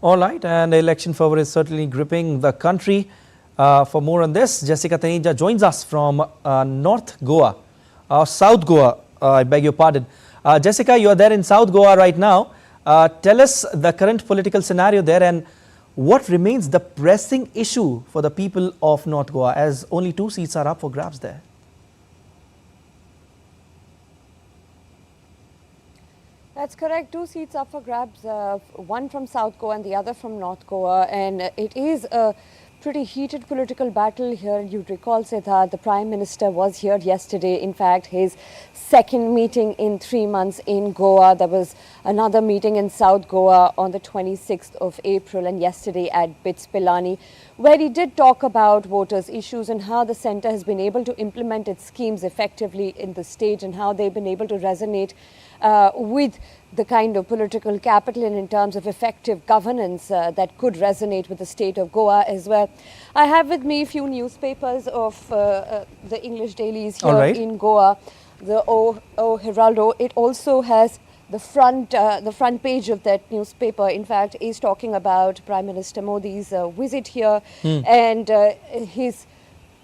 All right, and the election fervor is certainly gripping the country. For more on this, Jessica Taneja joins us from North Goa, South Goa, I beg your pardon. Jessica, you are there in South Goa right now. Tell us the current political scenario there and what remains the pressing issue for the people of North Goa, as only 2 seats are up for grabs there. That's correct. 2 seats up for grabs, one from South Goa and the other from North Goa. And it is a pretty heated political battle here. You'd recall, Siddharth, the Prime Minister was here yesterday. In fact, his second meeting in 3 months in Goa. There was another meeting in South Goa on the 26th of April and yesterday at Bits Pilani, where he did talk about voters' issues and how the centre has been able to implement its schemes effectively in the state and how they've been able to resonate with the kind of political capital and in terms of effective governance that could resonate with the state of Goa as well. I have with me a few newspapers of the English dailies here in Goa. The O Heraldo, it also has the front page of that newspaper, in fact, is talking about Prime Minister Modi's visit here and his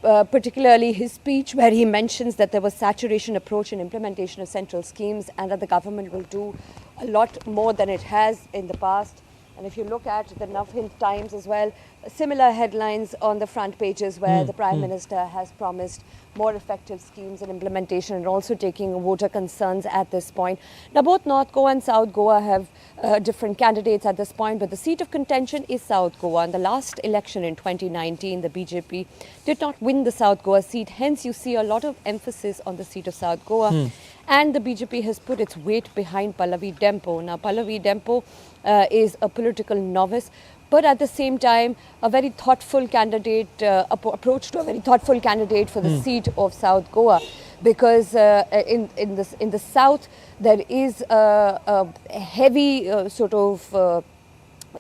particularly his speech where he mentions that there was saturation approach in implementation of central schemes and that the government will do a lot more than it has in the past. And if you look at the Navhind Times as well, similar headlines on the front pages where the Prime Minister has promised more effective schemes and implementation and also taking voter concerns at this point. Now, both North Goa and South Goa have different candidates at this point, but the seat of contention is South Goa. In the last election in 2019, the BJP did not win the South Goa seat. Hence, you see a lot of emphasis on the seat of South Goa. And the BJP has put its weight behind Pallavi Dempo. Now, Pallavi Dempo is a political novice, but at the same time, a very thoughtful candidate, approach to a very thoughtful candidate for the seat of South Goa. Because in the south, there is a heavy sort of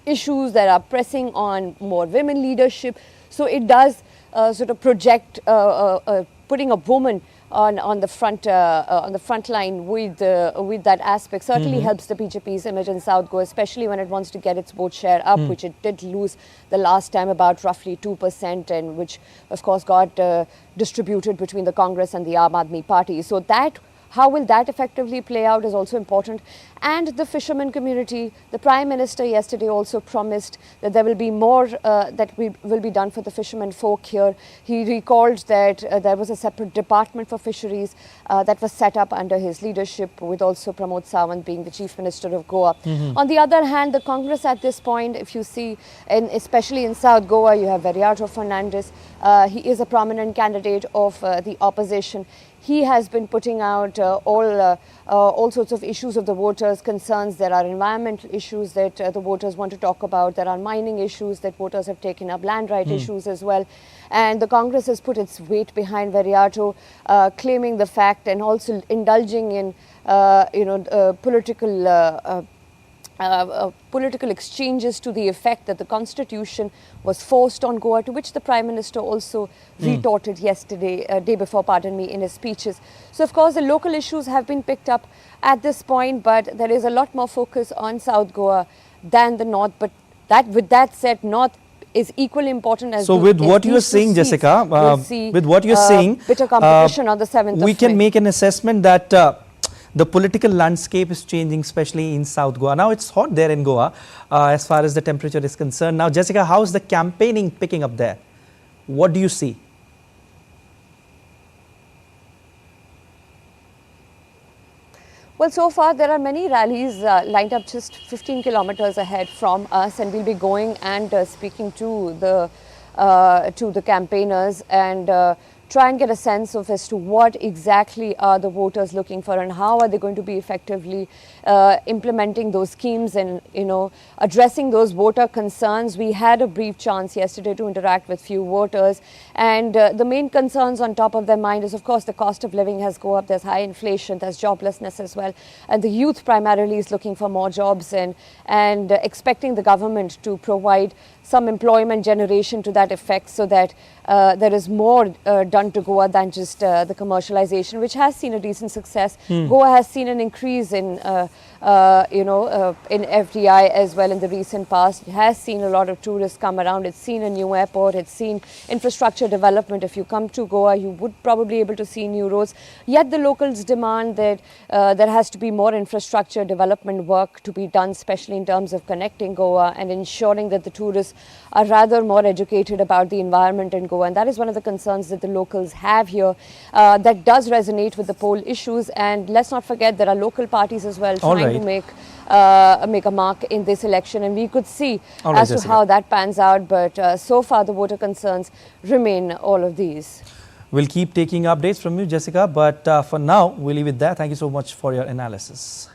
issues that are pressing on more women leadership. So it does sort of project putting a woman on the front line with that aspect certainly helps the BJP's image in South Goa, especially when it wants to get its vote share up, which it did lose the last time about roughly 2%, and which of course got distributed between the Congress and the Aam Aadmi Party. So that, how will that effectively play out is also important. And the fishermen community, the Prime Minister yesterday also promised that there will be more that will be done for the fishermen folk here. He recalled that there was a separate department for fisheries that was set up under his leadership, with also Pramod Sawant being the Chief Minister of Goa. On the other hand, the Congress at this point, if you see, and especially in South Goa, you have Veriardo Fernandes. He is a prominent candidate of the opposition. He has been putting out all sorts of issues of the voters' concerns. There are environmental issues that the voters want to talk about. There are mining issues that voters have taken up, land right issues as well. And the Congress has put its weight behind Veriardo, claiming the fact and also indulging in political exchanges to the effect that the constitution was forced on Goa, to which the Prime Minister also retorted yesterday, day before, pardon me, in his speeches. So of course the local issues have been picked up at this point, but there is a lot more focus on South Goa than the North. But with that said, North is equally important as. So with what you are saying, Jessica, with what you are saying, bitter competition on the 7th we of can May. make an assessment that the political landscape is changing, especially in South Goa. Now it's hot there in Goa as far as the temperature is concerned. Now, Jessica, how is the campaigning picking up there? What do you see? Well, so far there are many rallies lined up just 15 kilometers ahead from us, and we'll be going and speaking to the campaigners and try and get a sense of as to what exactly are the voters looking for and how are they going to be effectively implementing those schemes and, addressing those voter concerns. We had a brief chance yesterday to interact with few voters, and the main concerns on top of their mind is, of course, the cost of living has gone up. There's high inflation, there's joblessness as well, and the youth primarily is looking for more jobs and expecting the government to provide some employment generation to that effect, so that there is more done to Goa than just the commercialization, which has seen a decent success. Goa has seen an increase in in FDI as well in the recent past. It has seen a lot of tourists come around. It's seen a new airport. It's seen infrastructure development. If you come to Goa, you would probably be able to see new roads. Yet the locals demand that there has to be more infrastructure development work to be done, especially in terms of connecting Goa and ensuring that the tourists are rather more educated about the environment in Goa. And that is one of the concerns that the locals have here that does resonate with the poll issues. And let's not forget there are local parties as well trying to make a mark in this election, and we could see as to how that pans out. But so far the voter concerns remain all of these. We'll keep taking updates from you, Jessica, but for now we'll leave it there. Thank you so much for your analysis.